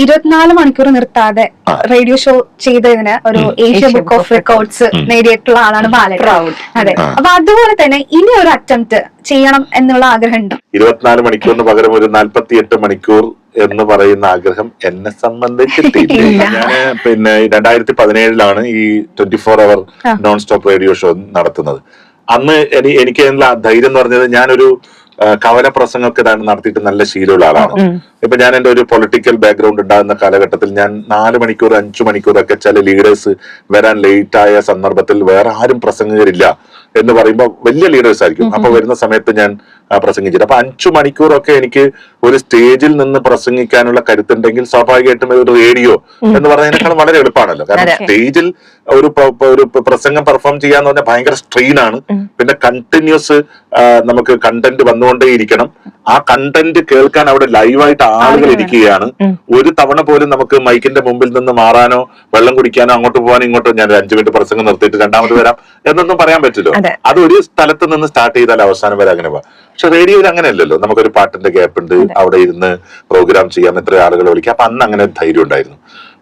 24 മണിക്കൂർ നിർത്താതെ radio show ചെയ്തതിന് ഒരു ഏഷ്യ ബുക്ക് ഓഫ് റെക്കോർഡ്സ് നേടിയിട്ടുള്ള ആളാണ് ബാലൻ. അതെ, അപ്പൊ അതുപോലെ തന്നെ ഇനി ഒരു അറ്റംപ്റ്റ് ചെയ്യണം എന്നുള്ള ആഗ്രഹം ഉണ്ട്. 24 മണിക്കൂറിന് പകരം ഒരു 48 മണിക്കൂർ എന്ന് പറയുന്ന ആഗ്രഹം എന്നെ സംബന്ധിച്ചിട്ടില്ല. ഞാന് പിന്നെ 2017 ഈ 24 അവർ നോൺ സ്റ്റോപ്പ് റേഡിയോ ഷോ നടത്തുന്നത്. അന്ന് എനിക്ക് ധൈര്യം എന്ന് പറഞ്ഞത് ഞാനൊരു കവല പ്രസംഗമൊക്കെ നടത്തിയിട്ട് നല്ല ശീലമുള്ള ആളാണ്. ഇപ്പൊ ഞാൻ എന്റെ ഒരു പൊളിറ്റിക്കൽ ബാക്ക്ഗ്രൗണ്ട് ഉണ്ടാകുന്ന കാലഘട്ടത്തിൽ ഞാൻ 4 മണിക്കൂർ 5 മണിക്കൂറൊക്കെ ചില ലീഡേഴ്സ് വരാൻ ലേറ്റ് ആയ സന്ദർഭത്തിൽ വേറെ ആരും പ്രസംഗകരില്ല എന്ന് പറയുമ്പോൾ വലിയ ലീഡേഴ്സ് ആയിരിക്കും. അപ്പൊ വരുന്ന സമയത്ത് ഞാൻ പ്രസംഗിച്ചിട്ട് അപ്പൊ 5 മണിക്കൂറൊക്കെ എനിക്ക് ഒരു സ്റ്റേജിൽ നിന്ന് പ്രസംഗിക്കാനുള്ള കരുത്തുണ്ടെങ്കിൽ സ്വാഭാവികമായിട്ടും ഒരു റേഡിയോ എന്ന് പറയുന്നതിനേക്കാൾ വളരെ എളുപ്പമാണല്ലോ. കാരണം സ്റ്റേജിൽ ഒരു പ്രസംഗം പെർഫോം ചെയ്യാന്ന് പറഞ്ഞാൽ ഭയങ്കര സ്ട്രെയിൻ ആണ്. പിന്നെ കണ്ടിന്യൂസ് നമുക്ക് കണ്ടന്റ് വന്നുകൊണ്ടേയിരിക്കണം. ആ കണ്ടന്റ് കേൾക്കാൻ അവിടെ ലൈവായിട്ട് ആളുകൾ ഇരിക്കുകയാണ്. ഒരു തവണ പോലും നമുക്ക് മൈക്കിന്റെ മുമ്പിൽ നിന്ന് മാറാനോ വെള്ളം കുടിക്കാനോ അങ്ങോട്ട് പോകാനോ ഇങ്ങോട്ടോ ഞാൻ 5 മിനിറ്റ് പ്രസംഗം നിർത്തിയിട്ട് രണ്ടാമത് വരാം എന്നൊന്നും പറയാൻ പറ്റില്ലോ. അത് ഒരു സ്ഥലത്ത് നിന്ന് സ്റ്റാർട്ട് ചെയ്താൽ അവസാനം വരെ അങ്ങനെ പോവാം. പക്ഷെ റേഡിയോയിൽ അങ്ങനെയല്ലല്ലോ. നമുക്കൊരു പാട്ടിന്റെ ഗ്യാപ്പ് ഉണ്ട്, അവിടെ ഇരുന്ന് പ്രോഗ്രാം ചെയ്യാൻ എത്ര ആളുകൾ വിളിക്കാം. അപ്പൊ അന്ന് അങ്ങനെ ധൈര്യം ഉണ്ടായിരുന്നു.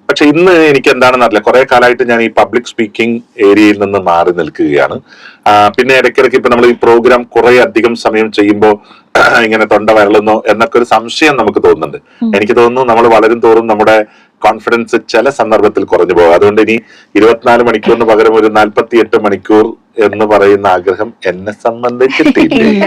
പക്ഷെ ഇന്ന് എനിക്ക് എന്താണെന്ന് അറിയില്ല, കുറെ കാലമായിട്ട് ഞാൻ ഈ പബ്ലിക് സ്പീക്കിംഗ് ഏരിയയിൽ നിന്ന് മാറി നിൽക്കുകയാണ്. പിന്നെ ഇടയ്ക്കിടയ്ക്ക് ഇപ്പൊ നമ്മൾ ഈ പ്രോഗ്രാം കുറെ അധികം സമയം ചെയ്യുമ്പോൾ ഇങ്ങനെ തൊണ്ട വരളുന്നോ എന്നൊക്കെ ഒരു സംശയം നമുക്ക് തോന്നുന്നുണ്ട്. എനിക്ക് തോന്നുന്നു നമ്മൾ വളരും തോറും നമ്മുടെ കോൺഫിഡൻസ് ചില സന്ദർഭത്തിൽ കുറഞ്ഞു പോകും. അതുകൊണ്ട് ഇനി 24 മണിക്കൂറിന് പകരം ഒരു 48 മണിക്കൂർ എന്ന് പറയുന്ന ആഗ്രഹം എന്നെ സംബന്ധിച്ചിട്ടില്ല.